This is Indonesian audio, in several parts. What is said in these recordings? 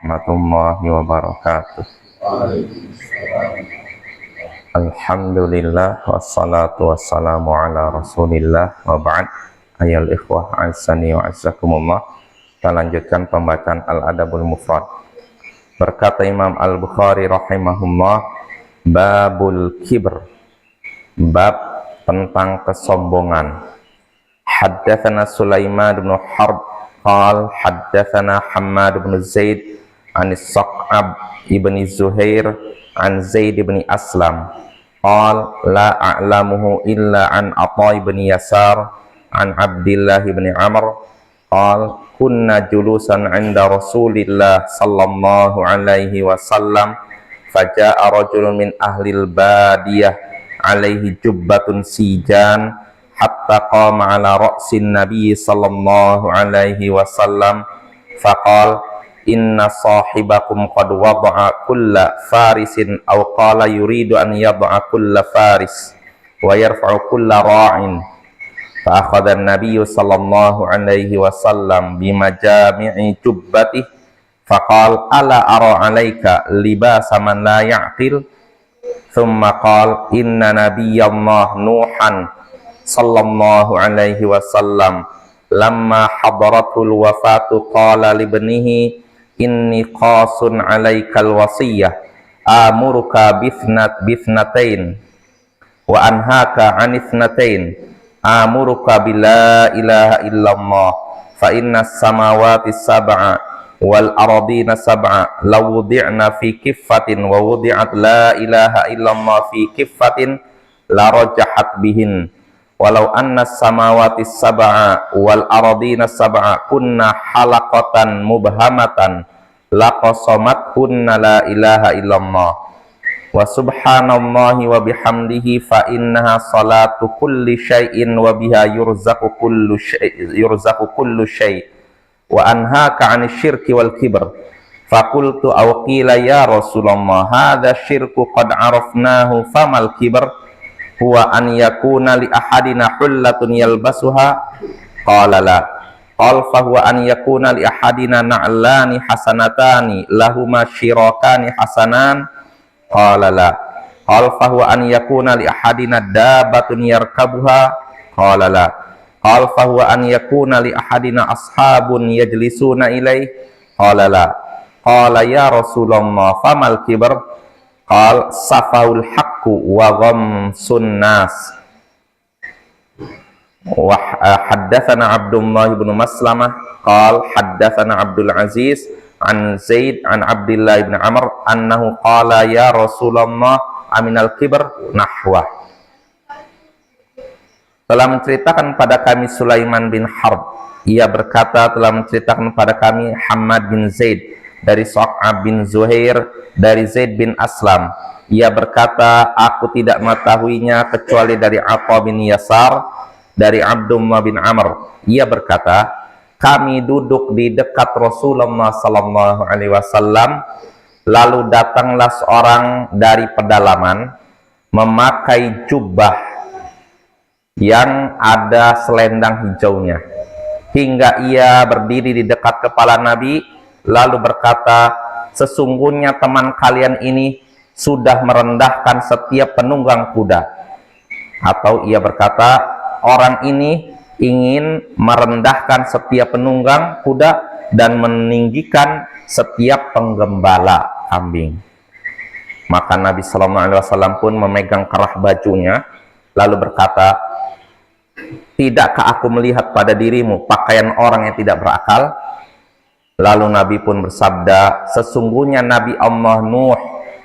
warahmatullahi wabarakatuh. Alhamdulillah wassalatu wassalamu ala rasulillah wa ba'd. Ayol ikhwah azani wa azzakumullah. Kita lanjutkan pembacaan Al-Adabul Mufrad. Berkata Imam Al-Bukhari rahimahullah, babul kibr, bab tentang kesombongan. Haddatsana Sulaiman bin Harb qal haddatsana Hammad bin Zaid an Saqab ibn Zuhair an Zaid bin Aslam qal la a'lamuhu illa an Atha ibn Yasar an Abdullah bin Amr qal kunna julusan 'inda Rasulillah sallallahu alaihi wasallam faja'a rajulun min ahlil badiyah alaihi jubbatun sijan hatta qama ala ra'sin nabiy sallallahu alaihi wasallam faqala inna sahibakum qad wada'a kulla farisin aw qala yuridu an yada'a kulla faris wa yarfa'u kulla ra'in fa akhadha an-nabiy sallallahu alaihi wasallam bimajami'i jubbatihi faqala ala ara 'alaika libasa man la ya'qil thumma qala inna nabiyallah nuhan sallallahu alaihi wasallam lamma hadaratul wafatu qala libnihi inni qasun alaikal wasiyah amuruka bithnatain wa anhaka anithnatain amuruka bila ilaha illallah fa inna samawati sab'a wal ardina sab'a law wudi'na fi kiffatin wa wudi'at la ilaha illallah fi kiffatin la rajahat bihin walau anna samawati sab'a wal ardina sab'a kunna halaqatan mubhamatan laqasamat kunna la ilaha illallah wa subhanallahi wa bihamdihi fa innaha salatu kulli syai'in wa biha yurzaqu kullu syai' wa anhaka 'anil syirki wal kibr faqultu aw qila ya Rasulullah hadza syirku qad arafnahu famal kibr huwa an yakuna li ahadina hullatun yalbasuha qala la qal fa huwa an yakuna li ahadina na'lani hasanatani lahuma shirakani hasanan qala la qal fa huwa an yakuna li ahadina dabbatun yarkabuha qala la qal fa huwa an yakuna li ahadina ashabun yajlisuna ilaih qala la qala ya Rasulullah famal kibr qal safaul haqqu wa ghamsun nas wa haddatsana Abdullah bin Maslamah qal haddatsana Abdul Aziz an Zaid an Abdullah bin Amr annahu qala ya Rasulullah aminal kibr nahwa. Telah menceritakan pada kami Sulaiman bin Harb, ia berkata telah menceritakan pada kami Hammad bin Zaid dari Saqab bin Zuhair dari Zaid bin Aslam, ia berkata aku tidak mengetahuinya kecuali dari Atha bin Yasar dari Abdullah bin Amr, ia berkata kami duduk di dekat Rasulullah sallallahu alaihi wasallam lalu datanglah seorang dari pedalaman memakai jubah yang ada selendang hijaunya hingga ia berdiri di dekat kepala Nabi lalu berkata sesungguhnya teman kalian ini sudah merendahkan setiap penunggang kuda, atau ia berkata orang ini ingin merendahkan setiap penunggang kuda dan meninggikan setiap penggembala kambing. Maka Nabi sallallahu alaihi wasallam pun memegang kerah bajunya lalu berkata, tidakkah aku melihat pada dirimu pakaian orang yang tidak berakal? Lalu Nabi pun bersabda, sesungguhnya Nabi Allah Nuh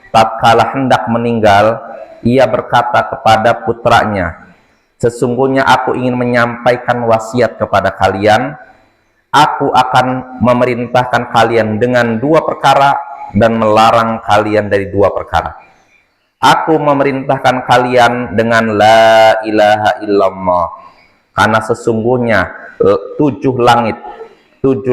tatkala hendak meninggal, ia berkata kepada putranya, sesungguhnya aku ingin menyampaikan wasiat kepada kalian, aku akan memerintahkan kalian dengan dua perkara dan melarang kalian dari dua perkara. Aku memerintahkan kalian dengan la ilaha illallah, karena sesungguhnya 7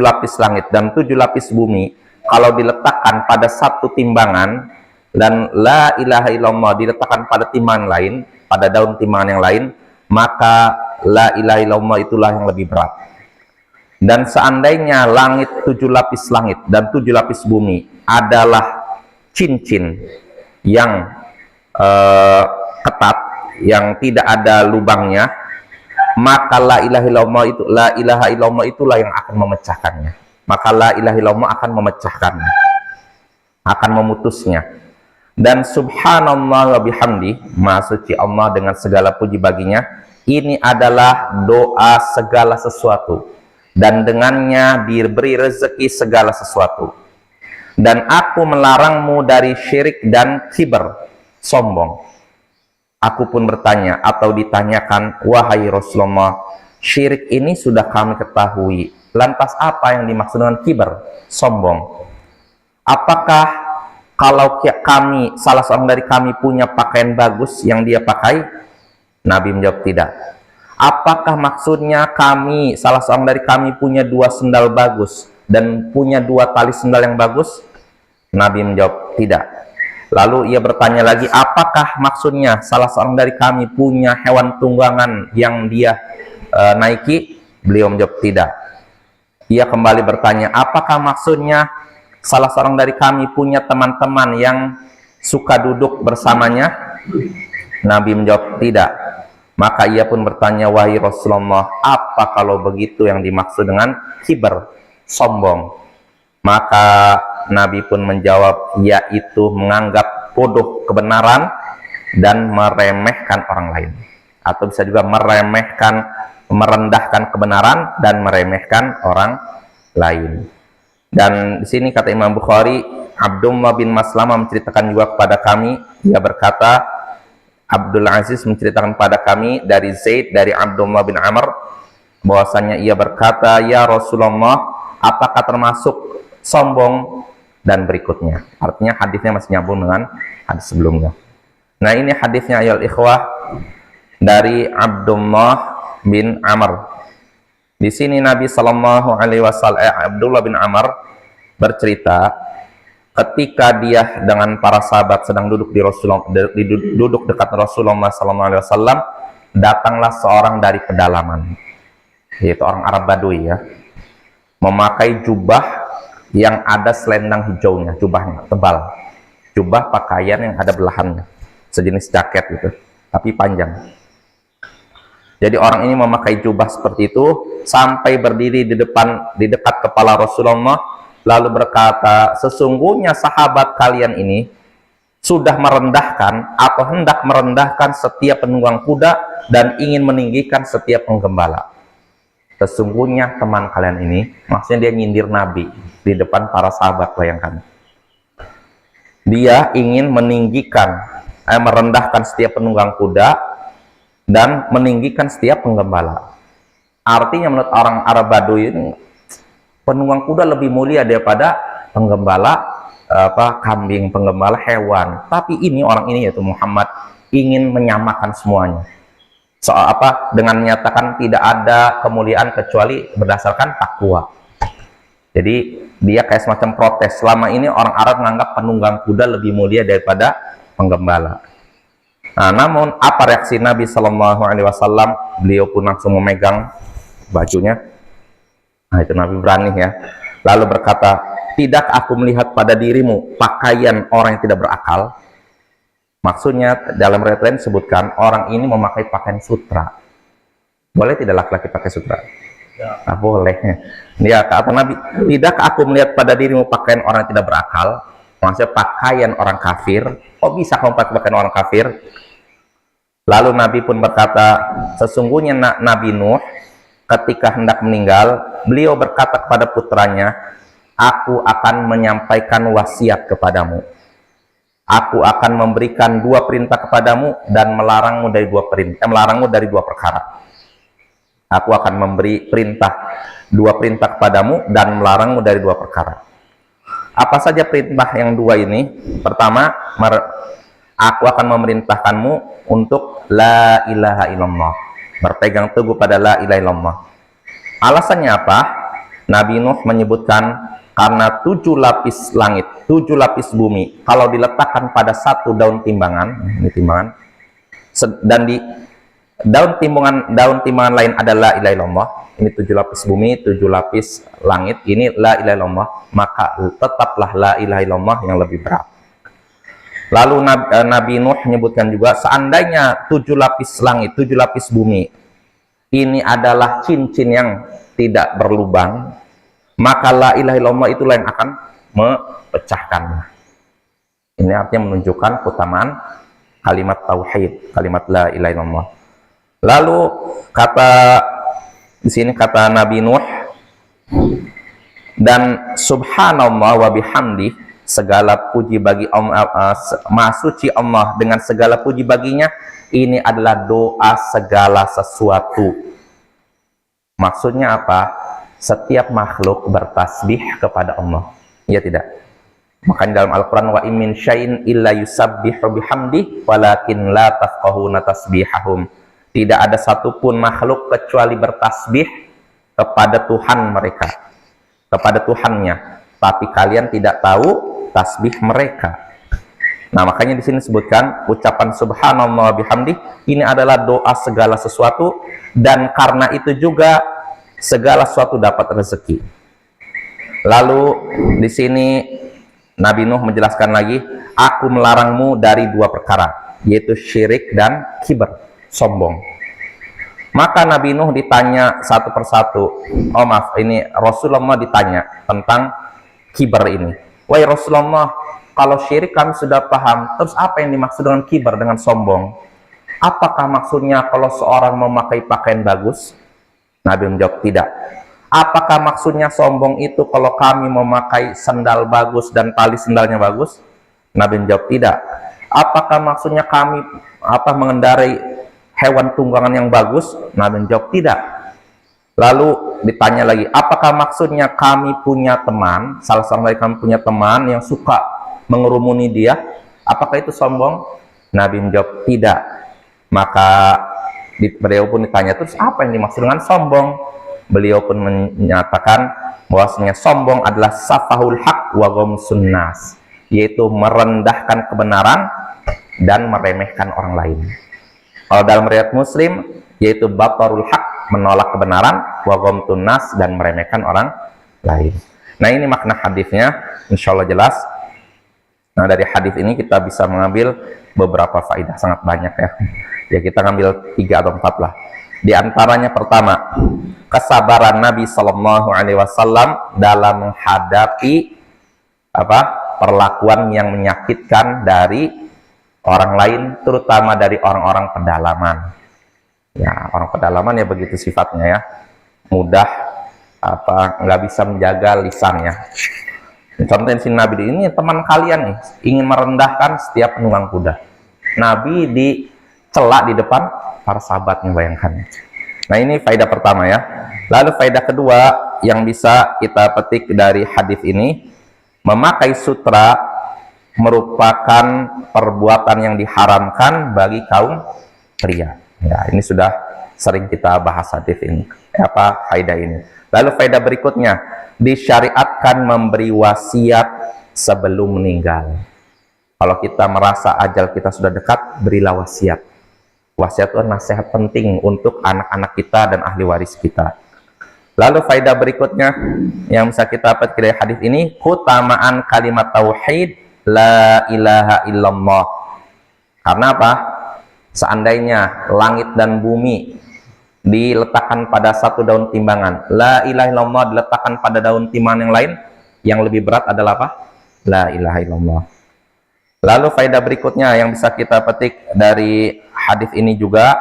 lapis langit dan 7 lapis bumi kalau diletakkan pada satu timbangan dan la ilaha illallah diletakkan pada timbangan lain, pada daun timbangan yang lain, maka la ilaha illallah itulah yang lebih berat. Dan seandainya langit, 7 lapis langit dan 7 lapis bumi adalah cincin yang ketat, yang tidak ada lubangnya, maka la ilaha illallah itulah yang akan memecahkannya. Maka la ilaha illallah akan memecahkannya, akan memutusnya. Dan subhanallah wa bihamdi, maha suci Allah dengan segala puji baginya, ini adalah doa segala sesuatu, dan dengannya diberi rezeki segala sesuatu. Dan aku melarangmu dari syirik dan kiber, sombong. Aku pun bertanya atau ditanyakan, wahai Rasulullah, syirik ini sudah kami ketahui, lantas apa yang dimaksud dengan kiber, sombong? Apakah kalau kami, salah seorang dari kami punya pakaian bagus yang dia pakai? Nabi menjawab tidak. Apakah maksudnya kami, salah seorang dari kami punya 2 sendal bagus dan punya 2 tali sendal yang bagus? Nabi menjawab tidak. Lalu ia bertanya lagi, apakah maksudnya salah seorang dari kami punya hewan tunggangan yang dia naiki? Beliau menjawab tidak. Ia kembali bertanya, apakah maksudnya salah seorang dari kami punya teman-teman yang suka duduk bersamanya? Nabi menjawab tidak. Maka ia pun bertanya, wahai Rasulullah, apa kalau begitu yang dimaksud dengan kiber, sombong? Maka Nabi pun menjawab, yaitu menganggap bodoh kebenaran dan meremehkan orang lain. Atau bisa juga meremehkan, merendahkan kebenaran dan meremehkan orang lain. Dan di sini kata Imam Bukhari, Abdullah bin Maslamah menceritakan juga kepada kami, ia berkata, Abdul Aziz menceritakan pada kami dari Zaid, dari Abdullah bin Amr, bahwasanya ia berkata, ya Rasulullah, apakah termasuk sombong? Dan berikutnya, artinya hadisnya masih nyambung dengan hadis sebelumnya. Nah, ini hadisnya ayol ikhwah dari Abdullah bin Amr. Di sini Nabi Shallallahu Alaihi Wasallam, Abdullah bin Amr bercerita, ketika dia dengan para sahabat sedang duduk di Rasulullah, duduk dekat Rasulullah Sallallahu Alaihi Wasallam, datanglah seorang dari pedalaman, yaitu orang Arab Badui, ya, memakai jubah yang ada selendang hijaunya, jubahnya tebal, jubah pakaian yang ada belahannya, sejenis jaket gitu, tapi panjang. Jadi orang ini memakai jubah seperti itu sampai berdiri di dekat kepala Rasulullah, lalu berkata, sesungguhnya sahabat kalian ini sudah merendahkan atau hendak merendahkan setiap penunggang kuda dan ingin meninggikan setiap penggembala. Sesungguhnya teman kalian ini, maksudnya dia nyindir Nabi di depan para sahabat, bayangkan. Dia ingin meninggikan, merendahkan setiap penunggang kuda dan meninggikan setiap penggembala. Artinya menurut orang Arab Badui ini, penunggang kuda lebih mulia daripada penggembala kambing, penggembala hewan. Tapi ini orang ini, yaitu Muhammad, ingin menyamakan semuanya. Soal apa? Dengan menyatakan tidak ada kemuliaan kecuali berdasarkan takwa. Jadi dia kayak semacam protes. Selama ini orang Arab menganggap penunggang kuda lebih mulia daripada penggembala. Nah, namun apa reaksi Nabi Shallallahu Alaihi Wasallam? Beliau pun langsung memegang bajunya. Nah, itu Nabi berani, ya. Lalu berkata, tidak aku melihat pada dirimu pakaian orang yang tidak berakal? Maksudnya dalam riwayat lain disebutkan orang ini memakai pakaian sutra. Boleh tidak laki-laki pakai sutra? Ya. Nah, boleh. Dia kata Nabi, tidak aku melihat pada dirimu pakaian orang yang tidak berakal? Maksudnya pakaian orang kafir. Kok bisa kamu pakai pakaian orang kafir? Lalu Nabi pun berkata, sesungguhnya Nabi Nuh ketika hendak meninggal, beliau berkata kepada putranya, aku akan menyampaikan wasiat kepadamu. Aku akan memberikan 2 perintah kepadamu dan melarangmu dari 2 perintah, melarangmu dari 2 perkara. Aku akan memberi 2 perintah kepadamu dan melarangmu dari 2 perkara. Apa saja perintah yang 2 ini? Pertama, aku akan memerintahkanmu untuk la ilaha illallah, berpegang teguh pada la ilaha illallah. Alasannya apa? Nabi Nuh menyebutkan, karena 7 lapis langit, 7 lapis bumi, kalau diletakkan pada 1 daun timbangan, ini timbangan, dan daun timbangan lain adalah la ilaha illallah. Ini 7 lapis bumi, 7 lapis langit. Ini la ilaha illallah, maka tetaplah la ilaha illallah yang lebih berat. Lalu Nabi Nuh menyebutkan juga, seandainya 7 lapis langit, 7 lapis bumi ini adalah cincin yang tidak berlubang, maka la ilaha illallah itulah yang akan memecahkannya. Ini artinya menunjukkan keutamaan kalimat tauhid, kalimat la ilaha illallah. Lalu di sini kata Nabi Nuh, dan subhanallah wa bihamdi, segala puji bagi Allah, maha suci Allah dengan segala puji baginya, ini adalah doa segala sesuatu. Maksudnya apa? Setiap makhluk bertasbih kepada Allah, ya tidak? Makanya dalam Al-Quran, wa in min syai'in illa yusabbihu bihamdi walakin la tafqahuna tasbihahum. Tidak ada satupun makhluk kecuali bertasbih kepada Tuhan mereka, kepada Tuhannya, tapi kalian tidak tahu tasbih mereka. Nah, makanya di sini disebutkan ucapan subhanallah bihamdi ini adalah doa segala sesuatu, dan karena itu juga segala sesuatu dapat rezeki. Lalu di sini Nabi Nuh menjelaskan lagi, aku melarangmu dari 2 perkara, yaitu syirik dan kibar, sombong. Maka Nabi Nuh ditanya satu persatu. Oh maaf, ini Rasulullah ditanya tentang kibar ini. Wahai Rasulullah, kalau syirik kami sudah paham, terus apa yang dimaksud dengan kibar, dengan sombong? Apakah maksudnya kalau seorang memakai pakaian bagus? Nabi menjawab tidak. Apakah maksudnya sombong itu kalau kami memakai sandal bagus dan tali sandalnya bagus? Nabi menjawab tidak. Apakah maksudnya kami mengendarai hewan tunggangan yang bagus? Nabi menjawab tidak. Lalu ditanya lagi, apakah maksudnya kami punya teman, salah seorang dari kami punya teman yang suka mengerumuni dia? Apakah itu sombong? Nabi menjawab tidak. Maka beliau pun ditanya, terus apa yang dimaksud dengan sombong? Beliau pun menyatakan bahwasanya sombong adalah safahul haq wa ghamsun nas, yaitu merendahkan kebenaran dan meremehkan orang lain. Kalau dalam riwayat Muslim, yaitu batarul haq, menolak kebenaran, wa ghamtun nas, dan meremehkan orang lain. Nah, ini makna hadisnya, insya Allah jelas. Nah, dari hadis ini kita bisa mengambil beberapa faedah, sangat banyak ya. Ya, kita ngambil 3 atau 4 lah. Di antaranya pertama, kesabaran Nabi Shallallahu Alaihi Wasallam dalam menghadapi perlakuan yang menyakitkan dari orang lain, terutama dari orang-orang pedalaman. Ya, orang pedalaman ya begitu sifatnya ya, mudah nggak bisa menjaga lisannya. Contohnya di sini Nabi ini teman kalian nih ingin merendahkan setiap penunggang kuda. Nabi dicela di depan para sahabatnya, bayangkan. Nah, ini faedah pertama ya. Lalu faedah kedua yang bisa kita petik dari hadis ini, memakai sutra merupakan perbuatan yang diharamkan bagi kaum pria. Ya, ini sudah sering kita bahas hadis ini. Faedah ini. Lalu faedah berikutnya, disyariatkan memberi wasiat sebelum meninggal. Kalau kita merasa ajal kita sudah dekat, berilah wasiat. Wasiat itu nasihat penting untuk anak-anak kita dan ahli waris kita. Lalu faedah berikutnya yang bisa kita petik dari hadis ini, keutamaan kalimat tauhid la ilaha illallah. Karena apa? Seandainya langit dan bumi diletakkan pada satu daun timbangan, la ilaha illallah diletakkan pada daun timbangan yang lain, yang lebih berat adalah apa? La ilaha illallah. Lalu faedah berikutnya yang bisa kita petik dari hadis ini juga,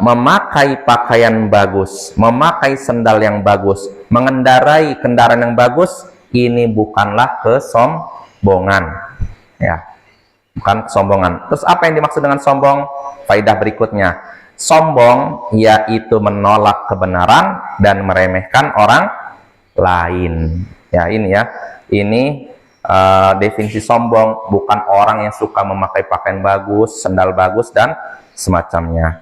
memakai pakaian bagus, memakai sendal yang bagus, mengendarai kendaraan yang bagus, ini bukanlah kesombongan. Ya, bukan kesombongan. Terus apa yang dimaksud dengan sombong? Faedah berikutnya, sombong yaitu menolak kebenaran dan meremehkan orang lain. Ya, ini ya, ini definisi sombong, bukan orang yang suka memakai pakaian bagus, sendal bagus dan semacamnya.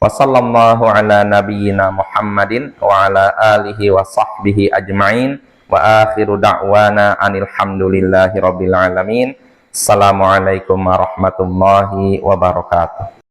Wassallallahu ala nabiyyina Muhammadin wa ala alihi wa sahbihi ajma'in, wa akhiru da'wana anil hamdulillahi rabbil alamin. Assalamualaikum warahmatullahi wabarakatuh.